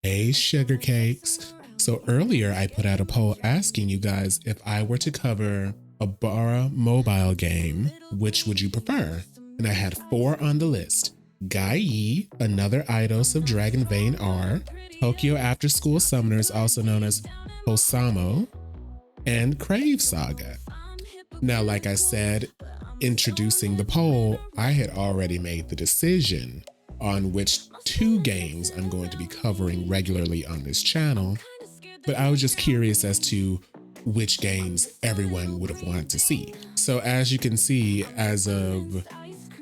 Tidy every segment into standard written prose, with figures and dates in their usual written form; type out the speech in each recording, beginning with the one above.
Hey, sugar cakes. So earlier I put out a poll asking you guys if I were to cover a Bara mobile game, which would you prefer? And I had 4 on the list. Gyee, another Eidos of Dragon Vein R, Tokyo Afterschool Summoners, also known as Hosamo, and Crave Saga. Now, like I said, introducing the poll, I had already made the decision on which 2 games I'm going to be covering regularly on this channel, but I was just curious as to which games everyone would have wanted to see. So as you can see, as of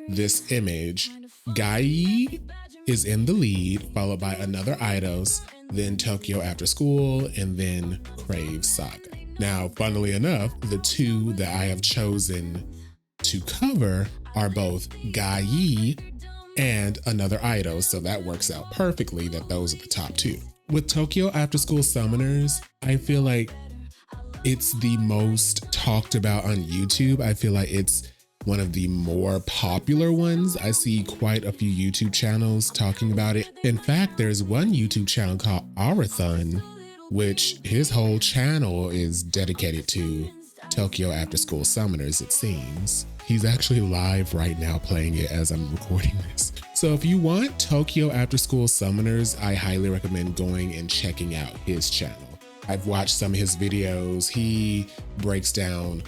this image, Gyee is in the lead, followed by another Eidos, then Tokyo Afterschool, and then Crave Saga. Now, funnily enough, the 2 that I have chosen to cover are both Gyee and another Eidos, so that works out perfectly that those are the top 2. With Tokyo Afterschool Summoners, I feel like it's the most talked about on YouTube. I feel like it's one of the more popular ones. I see quite a few YouTube channels talking about it. In fact, there's one YouTube channel called Arathon, which his whole channel is dedicated to Tokyo Afterschool Summoners, it seems. He's actually live right now playing it as I'm recording this. So if you want Tokyo Afterschool Summoners, I highly recommend going and checking out his channel. I've watched some of his videos. He breaks down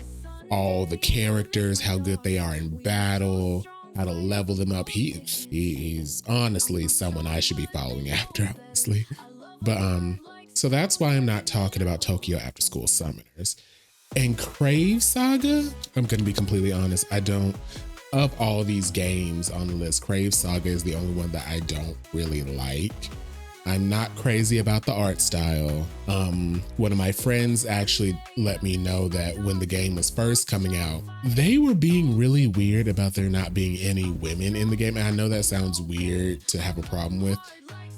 all the characters, how good they are in battle, how to level them up. He's honestly someone I should be following after, honestly. But so that's why I'm not talking about Tokyo Afterschool Summoners. And Crave Saga, I'm gonna be completely honest, of all these games on the list, Crave Saga is the only one that I don't really like. I'm not crazy about the art style. One of my friends actually let me know that when the game was first coming out, they were being really weird about there not being any women in the game. And I know that sounds weird to have a problem with,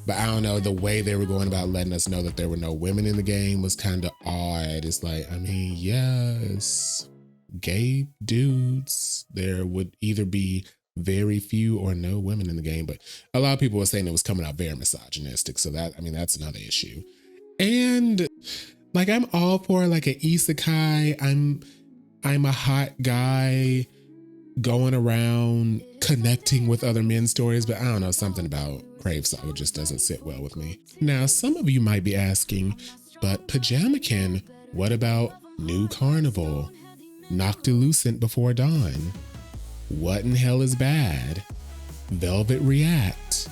but I don't know, the way they were going about letting us know that there were no women in the game was kind of odd. It's like, I mean, yes, gay dudes, there would either be very few or no women in the game, but a lot of people were saying it was coming out very misogynistic. So that, I mean, that's another issue. And like, I'm all for like an isekai. I'm a hot guy going around connecting with other men's stories, but I don't know, something about Crave Saga just doesn't sit well with me. Now, some of you might be asking, but Pajamakin, what about New Carnival, Noctilucent Before Dawn? What in Hell is Bad? Velvet React,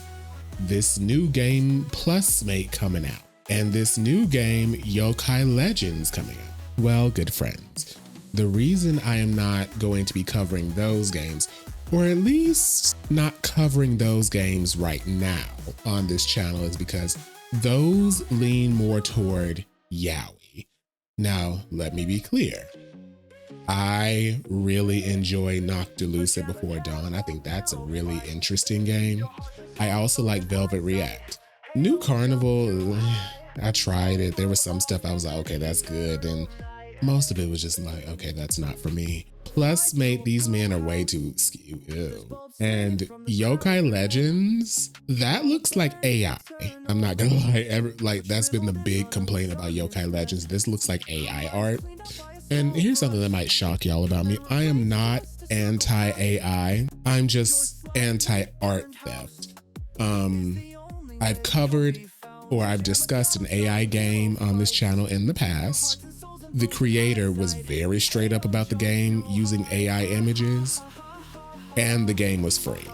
this new game Plusmate coming out, and this new game Yokai Legends coming out. Well, good friends, the reason I am not going to be covering those games, or at least not covering those games right now on this channel, is because those lean more toward yaoi. Now, let me be clear. I really enjoy Noctilucent Before Dawn. I think that's a really interesting game. I also like Velvet React. New Carnival, I tried it. There was some stuff I was like, okay, that's good. And most of it was just like, okay, that's not for me. Plusmate, these men are way too skew. Ew. And Yokai Legends, that looks like AI. I'm not gonna lie, that's been the big complaint about Yokai Legends. This looks like AI art. And here's something that might shock y'all about me. I am not anti-AI. I'm just anti-art theft. I've covered or I've discussed an AI game on this channel in the past. The creator was very straight up about the game using AI images, and the game was free.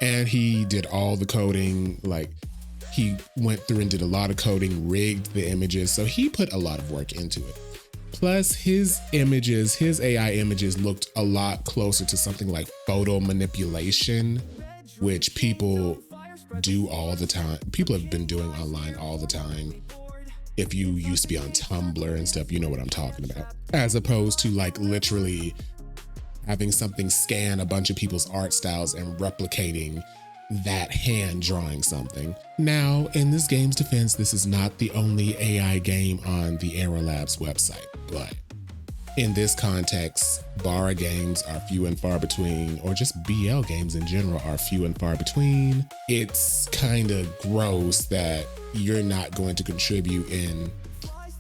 And he did all the coding, like he went through and did a lot of coding, rigged the images. So he put a lot of work into it. Plus his images, his AI images looked a lot closer to something like photo manipulation, which people do all the time. People have been doing online all the time. If you used to be on Tumblr and stuff, you know what I'm talking about. As opposed to like literally having something scan a bunch of people's art styles and replicating that hand drawing something. Now, in this game's defense, this is not the only AI game on the Aero Labs website, but In this context, Bara games are few and far between, or just BL games in general are few and far between. It's kind of gross that you're not going to contribute in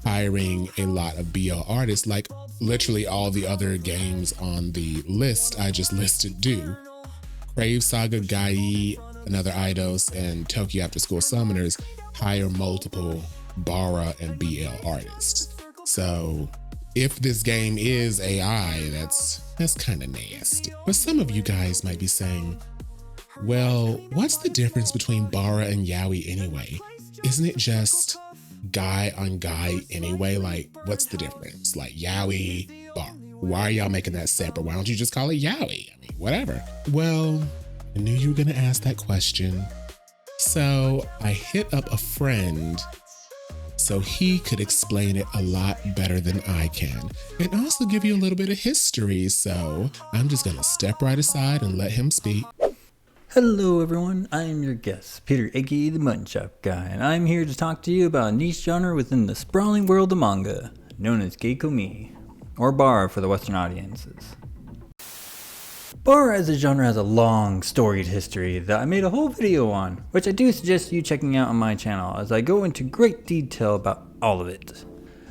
hiring a lot of BL artists like literally all the other games on the list I just listed do. Crave Saga, Gyee, another Eidos, and Tokyo Afterschool Summoners hire multiple Bara and BL artists. So if this game is AI, that's kind of nasty. But some of you guys might be saying, well, what's the difference between Bara and Yaoi anyway? Isn't it just guy on guy anyway? Like, what's the difference? Like Yaoi, Bara. Why are y'all making that separate? Why don't you just call it Yaoi? I mean, whatever. Well, I knew you were gonna ask that question. So I hit up a friend so he could explain it a lot better than I can, and also give you a little bit of history. So I'm just gonna step right aside and let him speak. Hello everyone, I am your guest, Peter aka the Mutton Chop Guy, and I'm here to talk to you about a niche genre within the sprawling world of manga, known as Geikomi, or Bara for the Western audiences. Bara as a genre has a long, storied history that I made a whole video on, which I do suggest you checking out on my channel as I go into great detail about all of it.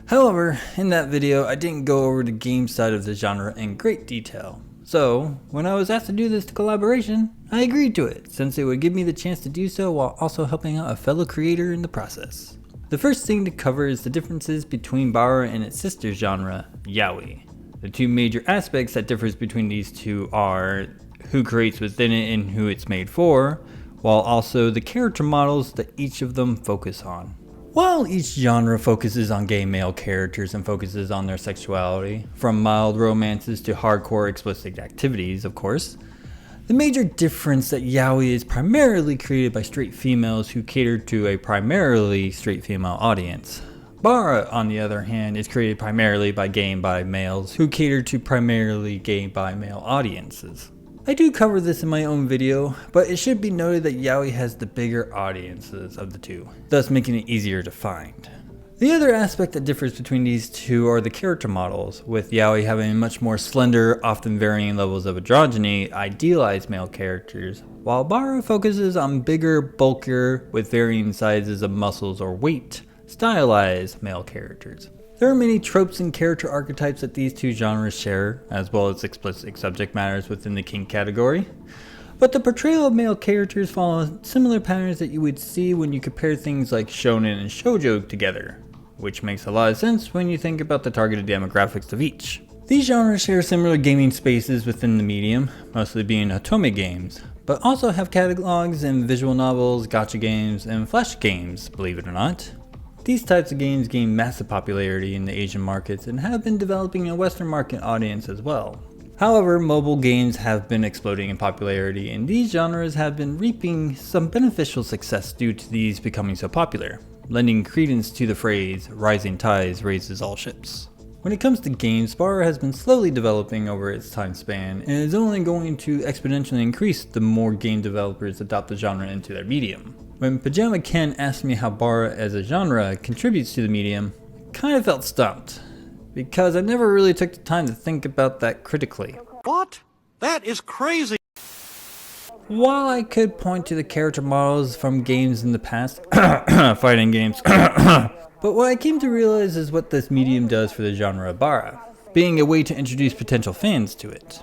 However, in that video I didn't go over the game side of the genre in great detail. So, when I was asked to do this collaboration, I agreed to it, since it would give me the chance to do so while also helping out a fellow creator in the process. The first thing to cover is the differences between Bara and its sister genre, Yaoi. The two major aspects that differs between these two are who creates within it and who it's made for, while also the character models that each of them focus on. While each genre focuses on gay male characters and focuses on their sexuality, from mild romances to hardcore explicit activities, of course, the major difference that Yaoi is primarily created by straight females who cater to a primarily straight female audience. Bara, on the other hand, is created primarily by gay and bi males who cater to primarily gay and bi male audiences. I do cover this in my own video, but it should be noted that Yaoi has the bigger audiences of the two, thus making it easier to find. The other aspect that differs between these two are the character models, with Yaoi having much more slender, often varying levels of androgyny, idealized male characters, while Bara focuses on bigger, bulkier, with varying sizes of muscles or weight, stylized male characters. There are many tropes and character archetypes that these two genres share, as well as explicit subject matters within the kink category. But the portrayal of male characters follow similar patterns that you would see when you compare things like shonen and shoujo together, which makes a lot of sense when you think about the targeted demographics of each. These genres share similar gaming spaces within the medium, mostly being otome games, but also have catalogs in visual novels, gacha games, and flash games, believe it or not. These types of games gain massive popularity in the Asian markets and have been developing a Western market audience as well. However, mobile games have been exploding in popularity, and these genres have been reaping some beneficial success due to these becoming so popular, lending credence to the phrase, rising tides raises all ships. When it comes to games, Bara has been slowly developing over its time span, and is only going to exponentially increase the more game developers adopt the genre into their medium. When Pajama Ken asked me how Bara as a genre contributes to the medium, I kind of felt stumped, because I never really took the time to think about that critically. What? That is crazy! While I could point to the character models from games in the past, fighting games, but what I came to realize is what this medium does for the genre of Bara, being a way to introduce potential fans to it.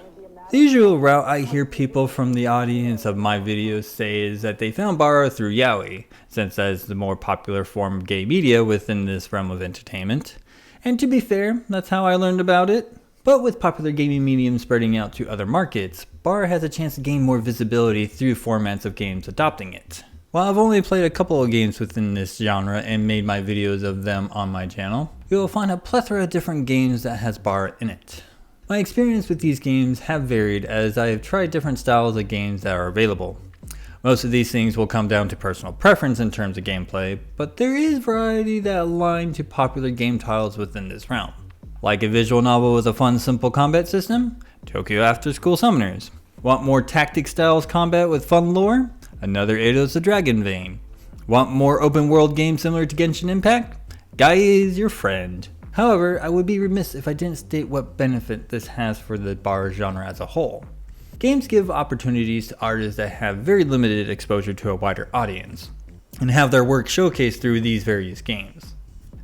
The usual route I hear people from the audience of my videos say is that they found Bara through Yaoi, since that is the more popular form of gay media within this realm of entertainment. And to be fair, that's how I learned about it. But with popular gaming mediums spreading out to other markets, Bara has a chance to gain more visibility through formats of games adopting it. While I've only played a couple of games within this genre and made my videos of them on my channel, you will find a plethora of different games that has Bara in it. My experience with these games have varied as I have tried different styles of games that are available. Most of these things will come down to personal preference in terms of gameplay, but there is variety that align to popular game titles within this realm. Like a visual novel with a fun, simple combat system? Tokyo Afterschool Summoners. Want more tactic styles combat with fun lore? Another Eidos the Dragon vein. Want more open world games similar to Genshin Impact? Gyee is your friend. However, I would be remiss if I didn't state what benefit this has for the Bara genre as a whole. Games give opportunities to artists that have very limited exposure to a wider audience, and have their work showcased through these various games.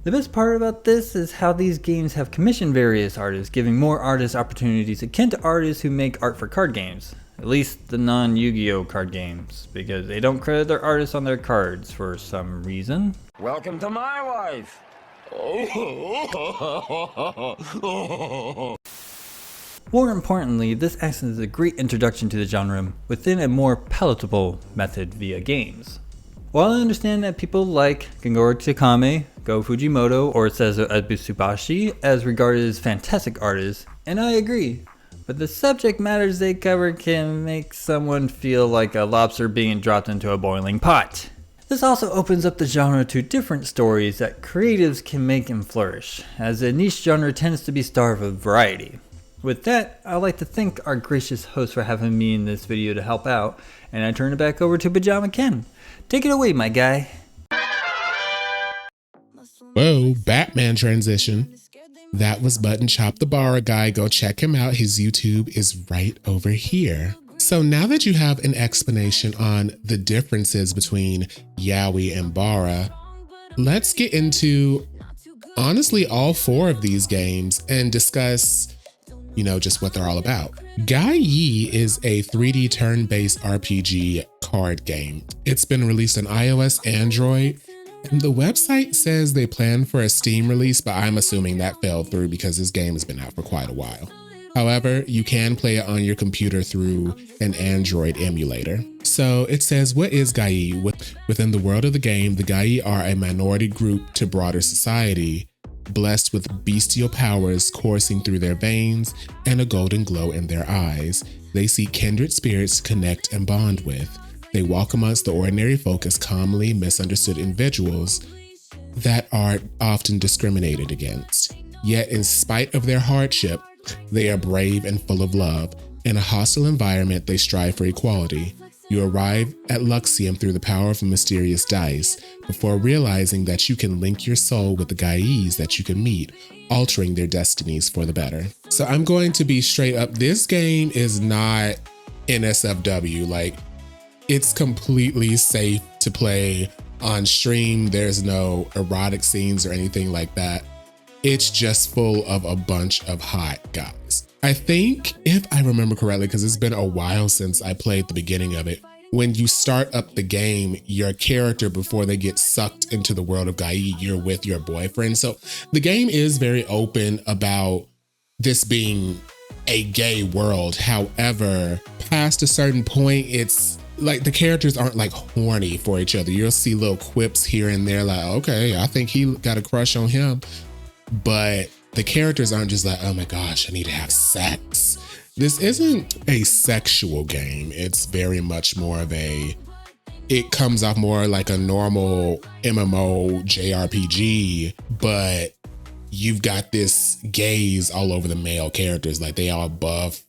The best part about this is how these games have commissioned various artists, giving more artists opportunities akin to artists who make art for card games. At least the non-Yu-Gi-Oh card games, because they don't credit their artists on their cards for some reason. Welcome to my life! More importantly, this acts as a great introduction to the genre within a more palatable method via games. While I understand that people like Gengoro Takame, Go Fujimoto, or Seizo Ebutsubashi as regarded as fantastic artists, and I agree, but the subject matters they cover can make someone feel like a lobster being dropped into a boiling pot. This also opens up the genre to different stories that creatives can make and flourish, as a niche genre tends to be starved of variety. With that, I'd like to thank our gracious host for having me in this video to help out, and I turn it back over to Pajama Ken. Take it away, my guy. Whoa, Batman transition. That was Button Chop the Bara guy. Go check him out. His YouTube is right over here. So now that you have an explanation on the differences between Yaoi and Bara, let's get into honestly all four of these games and discuss, just what they're all about. Gyee is a 3D turn-based RPG card game. It's been released on iOS, Android, and the website says they plan for a Steam release, but I'm assuming that fell through because this game has been out for quite a while. However, you can play it on your computer through an Android emulator. So it says, what is Gyee? Within the world of the game, the Gyee are a minority group to broader society, blessed with bestial powers coursing through their veins and a golden glow in their eyes. They seek kindred spirits to connect and bond with. They walk amongst the ordinary folk as commonly misunderstood individuals that are often discriminated against. Yet in spite of their hardship, they are brave and full of love. In a hostile environment, they strive for equality. You arrive at Luxium through the power of a mysterious dice, before realizing that you can link your soul with the Gyees that you can meet, altering their destinies for the better. So I'm going to be straight up, this game is not NSFW. It's completely safe to play on stream. There's no erotic scenes or anything like that. It's just full of a bunch of hot guys. I think, if I remember correctly, because it's been a while since I played the beginning of it, when you start up the game, your character, before they get sucked into the world of Gyee, you're with your boyfriend. So the game is very open about this being a gay world. However, past a certain point, it's like the characters aren't horny for each other. You'll see little quips here and there okay, I think he got a crush on him. But the characters aren't just oh my gosh, I need to have sex. This isn't a sexual game. It's very much more of it comes off more like a normal MMO JRPG, but you've got this gaze all over the male characters. They all buff.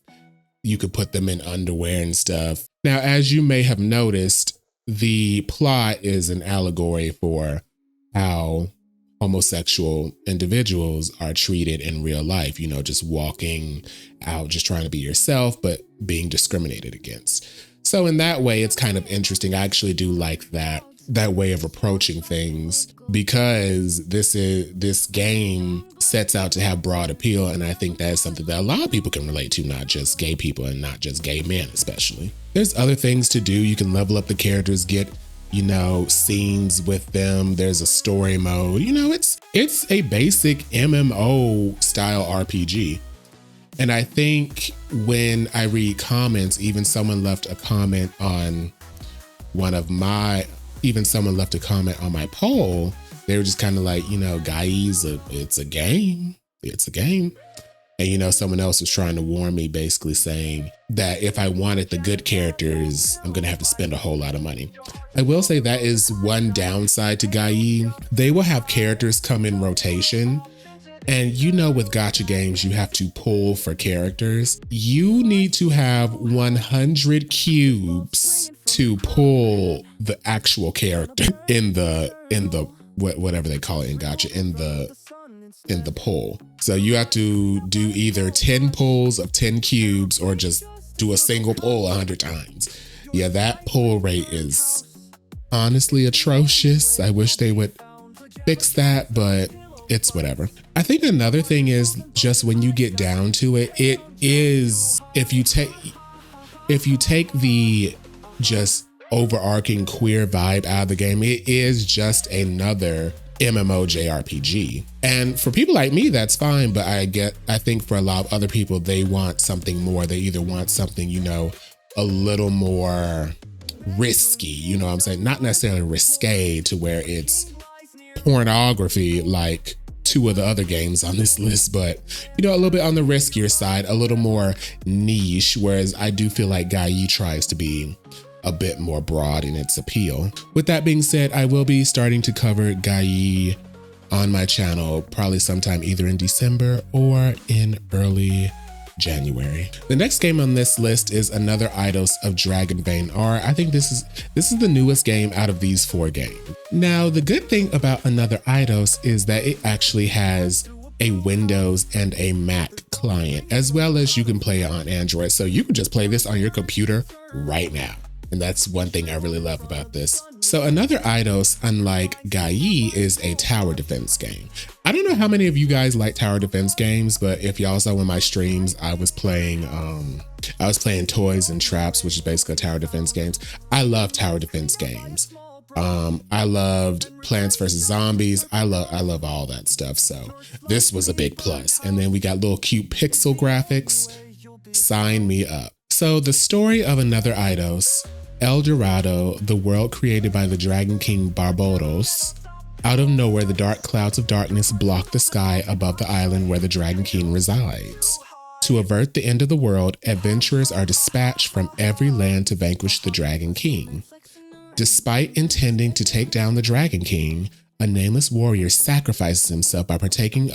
You could put them in underwear and stuff. Now, as you may have noticed, the plot is an allegory for how homosexual individuals are treated in real life, just walking out, just trying to be yourself, but being discriminated against. So in that way, it's kind of interesting. I actually do like that way of approaching things, because this game sets out to have broad appeal. And I think that is something that a lot of people can relate to, not just gay people and not just gay men, especially. There's other things to do. You can level up the characters, get scenes with them. There's a story mode. It's a basic MMO style RPG. And I think when I read comments, even someone left a comment on my poll, they were just kind of Gyee, it's a game. It's a game. And someone else was trying to warn me, basically saying that if I wanted the good characters, I'm gonna have to spend a whole lot of money. I will say that is one downside to Gyee. They will have characters come in rotation. And with gacha games, you have to pull for characters. You need to have 100 cubes to pull the actual character in the whatever they call it in gacha, in the in the pull. So you have to do either 10 pulls of 10 cubes or just do a single pull 100 times. Yeah, that pull rate is honestly atrocious. I wish they would fix that, but it's whatever. I think another thing is just when you get down to it, it is, if you take the just overarching queer vibe out of the game, it is just another MMO JRPG. And for people like me, that's fine, but I think for a lot of other people, they want something more. They either want something, you know, a little more risky, you know what I'm saying? Not necessarily risque to where it's pornography like two of the other games on this list, but you know, a little bit on the riskier side, a little more niche, whereas I do feel like Gyee tries to be a bit more broad in its appeal. With that being said, I will be starting to cover Gyee on my channel probably sometime either in December or in early January. The next game on this list is another Eidos of Dragon Vein R. I think this is the newest game out of these 4 games. Now, the good thing about another Eidos is that it actually has a Windows and a Mac client, as well as you can play it on Android. So you can just play this on your computer right now. And that's one thing I really love about this. So another Eidos, unlike Gyee, is a tower defense game. I don't know how many of you guys like tower defense games, but if y'all saw in my streams, I was playing Toys and Traps, which is basically tower defense games. I love tower defense games. I loved Plants vs. Zombies. I love all that stuff. So this was a big plus. And then we got little cute pixel graphics. Sign me up. So the story of another Eidos, El Dorado, the world created by the Dragon King Barbados. Out of nowhere, the dark clouds of darkness block the sky above the island where the Dragon King resides. To avert the end of the world, adventurers are dispatched from every land to vanquish the Dragon King. Despite intending to take down the Dragon King, a nameless warrior sacrifices himself by partaking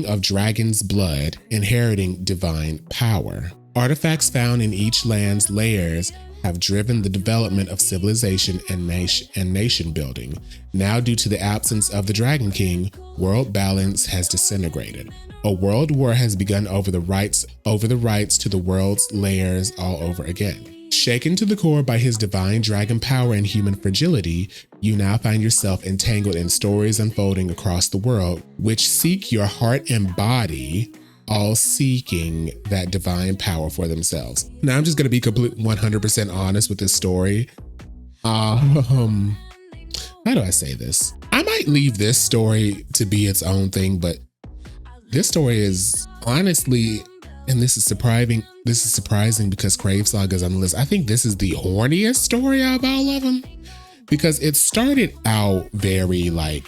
of dragon's blood, inheriting divine power. Artifacts found in each land's layers have driven the development of civilization and nation building. Now, due to the absence of the Dragon King, world balance has disintegrated. A world war has begun over the rights to the world's layers all over again. Shaken to the core by his divine dragon power and human fragility, you now find yourself entangled in stories unfolding across the world, which seek your heart and body, all seeking that divine power for themselves. Now, I'm just going to be 100% honest with this story. How do I say this? I might leave this story to be its own thing, but this story is honestly, and this is surprising because Crave Saga is on the list. I think this is the horniest story out of all of them, because it started out very like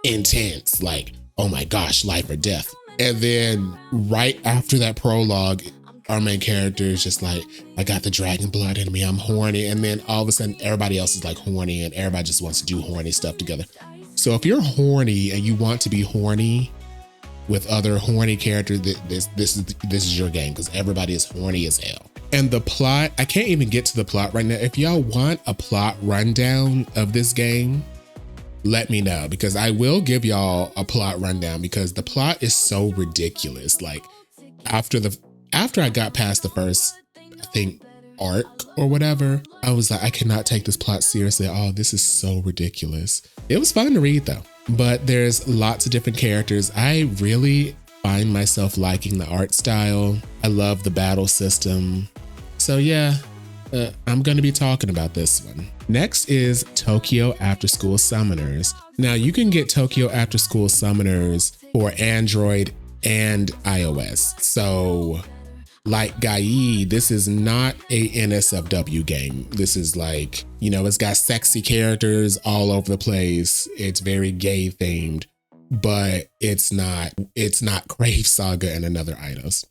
intense, like, oh my gosh, life or death. And then right after that prologue, our main character is just like, I got the dragon blood in me, I'm horny. And then all of a sudden everybody else is like horny and everybody just wants to do horny stuff together. So if you're horny and you want to be horny with other horny characters, this is your game, because everybody is horny as hell. And the plot, I can't even get to the plot right now. If y'all want a plot rundown of this game, let me know, because I will give y'all a plot rundown, because the plot is so ridiculous. Like after I got past the first, I think, arc or whatever, I was like, I cannot take this plot seriously. Oh, this is so ridiculous. It was fun to read though, but there's lots of different characters. I really find myself liking the art style. I love the battle system. So yeah, I'm going to be talking about this one. Next is Tokyo Afterschool Summoners. Now you can get Tokyo Afterschool Summoners for Android and iOS. So like Gyee, this is not a NSFW game. This is like, you know, it's got sexy characters all over the place. It's very gay themed, but it's not Crave Saga and another Eidos.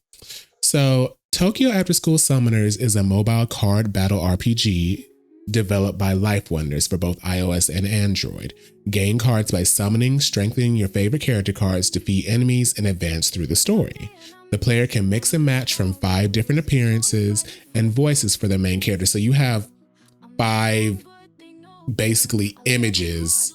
So Tokyo Afterschool Summoners is a mobile card battle RPG developed by Life Wonders for both iOS and Android. Gain cards by summoning, strengthening your favorite character cards, defeat enemies, and advance through the story. The player can mix and match from 5 different appearances and voices for their main character. So you have 5 basically images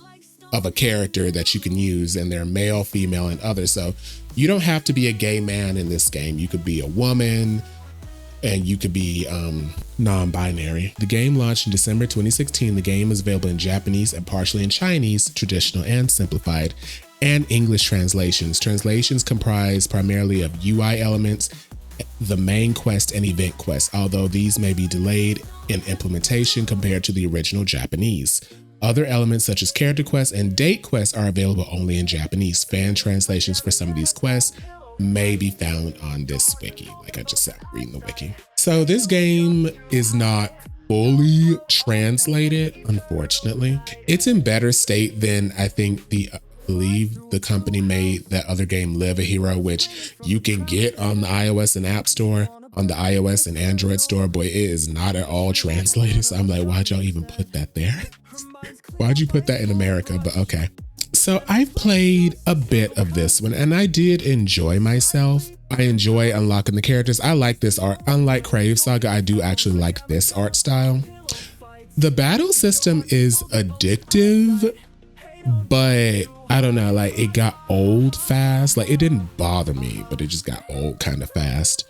of a character that you can use, and they're male, female, and other. So you don't have to be a gay man in this game. You could be a woman, and you could be non-binary. The game launched in December 2016. The game is available in Japanese and partially in Chinese, traditional and simplified, and English translations. Translations comprise primarily of UI elements, the main quest and event quest, although these may be delayed in implementation compared to the original Japanese. Other elements such as character quests and date quests are available only in Japanese. Fan translations for some of these quests may be found on this wiki. Like I just said, reading the wiki. So this game is not fully translated, unfortunately. It's in better state than I think I believe the company made that other game, Live a Hero, which you can get on the iOS and App Store, on the iOS and Android store. Boy, it is not at all translated. So I'm like, why'd y'all even put that there? Why'd you put that in America? But okay. So I've played a bit of this one and I did enjoy myself. I enjoy unlocking the characters. I like this art. Unlike Crave Saga, I do actually like this art style. The battle system is addictive, but I don't know, like it got old fast. Like it didn't bother me, but it just got old kind of fast.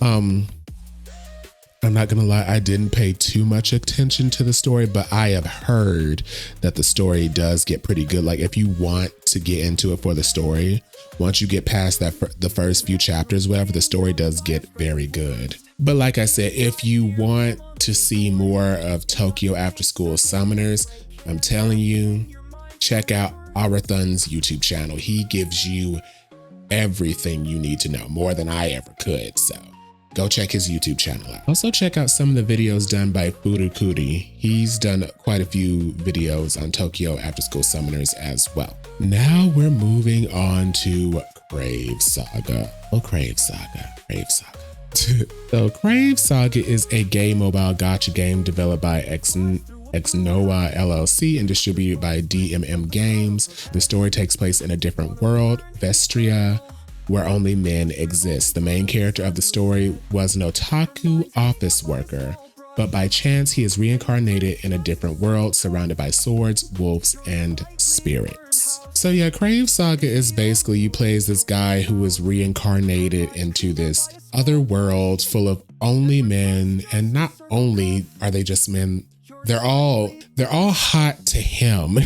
I'm not gonna lie, I didn't pay too much attention to the story, but I have heard that the story does get pretty good. Like if you want to get into it for the story, once you get past that, the first few chapters, whatever, the story does get very good. But like I said, if you want to see more of Tokyo Afterschool Summoners, I'm telling you, check out Arathun's YouTube channel. He gives you everything you need to know, more than I ever could. So go check his YouTube channel out. Also check out some of the videos done by Furukuri. He's done quite a few videos on Tokyo Afterschool Summoners as well. Now we're moving on to Crave Saga. Oh, Crave Saga. So Crave Saga is a gay mobile gacha game developed by Xnoa LLC and distributed by DMM Games. The story takes place in a different world, Vestria, where only men exist. The main character of the story was an otaku office worker, but by chance he is reincarnated in a different world surrounded by swords, wolves, and spirits. So yeah, Crave Saga is basically you play as this guy who is reincarnated into this other world full of only men, and not only are they just men, they're all hot to him.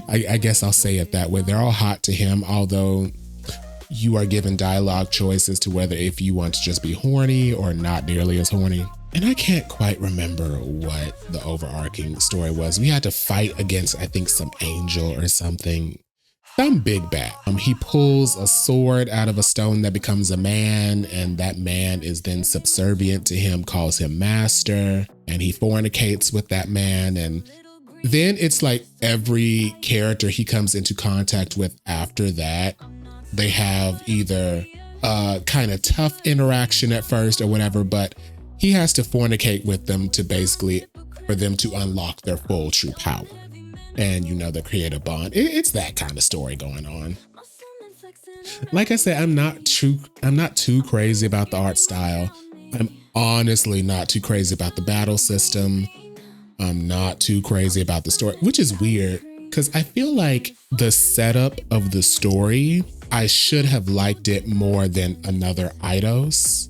I guess I'll say it that way. They're all hot to him, although you are given dialogue choices to whether if you want to just be horny or not nearly as horny. And I can't quite remember what the overarching story was. We had to fight against, I think, some angel or something. Some big bad. He pulls a sword out of a stone that becomes a man, and that man is then subservient to him, calls him master, and he fornicates with that man. And then it's like every character he comes into contact with after that, they have either a kind of tough interaction at first or whatever, but he has to fornicate with them to basically, for them to unlock their full true power. And you know, the creative bond. It's that kind of story going on. Like I said, I'm not too crazy about the art style. I'm honestly not too crazy about the battle system. I'm not too crazy about the story, which is weird because I feel like the setup of the story, I should have liked it more than another Eidos,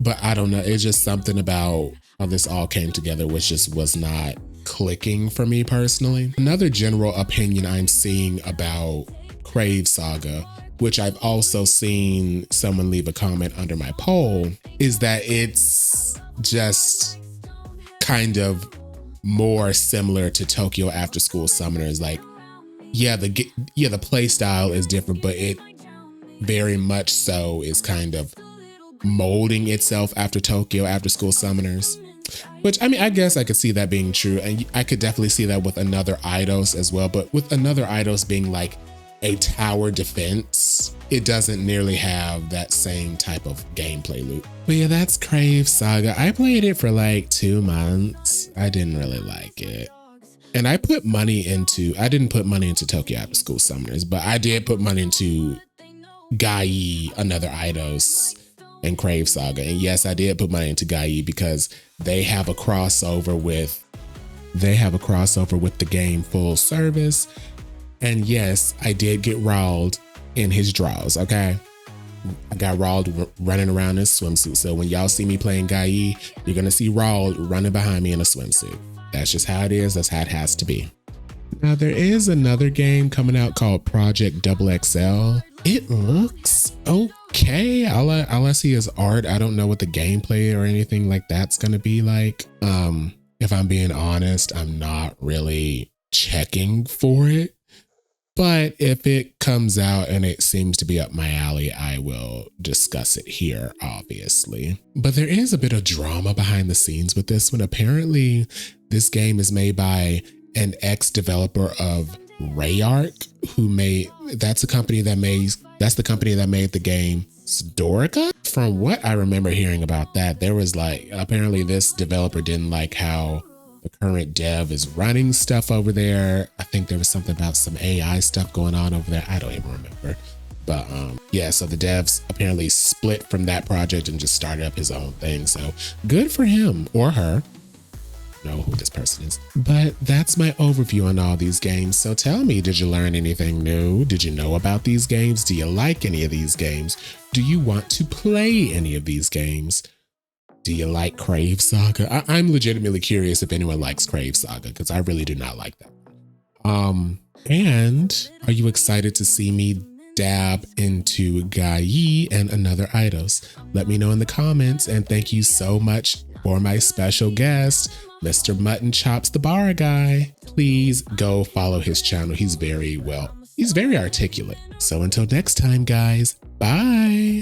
but I don't know. It's just something about how this all came together, which just was not clicking for me personally. Another general opinion I'm seeing about Crave Saga, which I've also seen someone leave a comment under my poll, is that it's just kind of more similar to Tokyo Afterschool Summoners. Like, yeah, the play style is different, but it very much so is kind of molding itself after Tokyo Afterschool Summoners. Which, I mean, I guess I could see that being true. And I could definitely see that with another Eidos as well. But with another Eidos being like a tower defense, it doesn't nearly have that same type of gameplay loop. But yeah, that's Crave Saga. I played it for like 2 months. I didn't really like it. And I didn't put money into Tokyo Afterschool Summoners, but I did put money into Gyee, another Eidos, and Crave Saga. And yes, I did put money into Gyee because they have a crossover with the game Full Service. And yes, I did get rawled in his draws, okay? I got rawled running around in a swimsuit. So when y'all see me playing Gyee, you're gonna see rawled running behind me in a swimsuit. That's just how it is. That's how it has to be. Now there is another game coming out called Project XXL. It looks okay. All I see is art. I don't know what the gameplay or anything like that's gonna be like. If I'm being honest, I'm not really checking for it. But if it comes out and it seems to be up my alley, I will discuss it here, obviously. But there is a bit of drama behind the scenes with this one. Apparently, this game is made by an ex-developer of Rayark, that's the company that made the game Sdorica. From what I remember hearing about that, there was apparently this developer didn't like how the current dev is running stuff over there. I think there was something about some AI stuff going on over there. I don't even remember. But yeah, so the devs apparently split from that project and just started up his own thing. So good for him or her. I don't know who this person is. But that's my overview on all these games. So tell me, did you learn anything new? Did you know about these games? Do you like any of these games? Do you want to play any of these games? Do you like Crave Saga? I'm legitimately curious if anyone likes Crave Saga, because I really do not like that. And are you excited to see me dab into Gyee and another Eidos? Let me know in the comments, and thank you so much for my special guest, Mr. Mutton Chops the Bara guy. Please go follow his channel. He's very articulate. So until next time, guys, bye.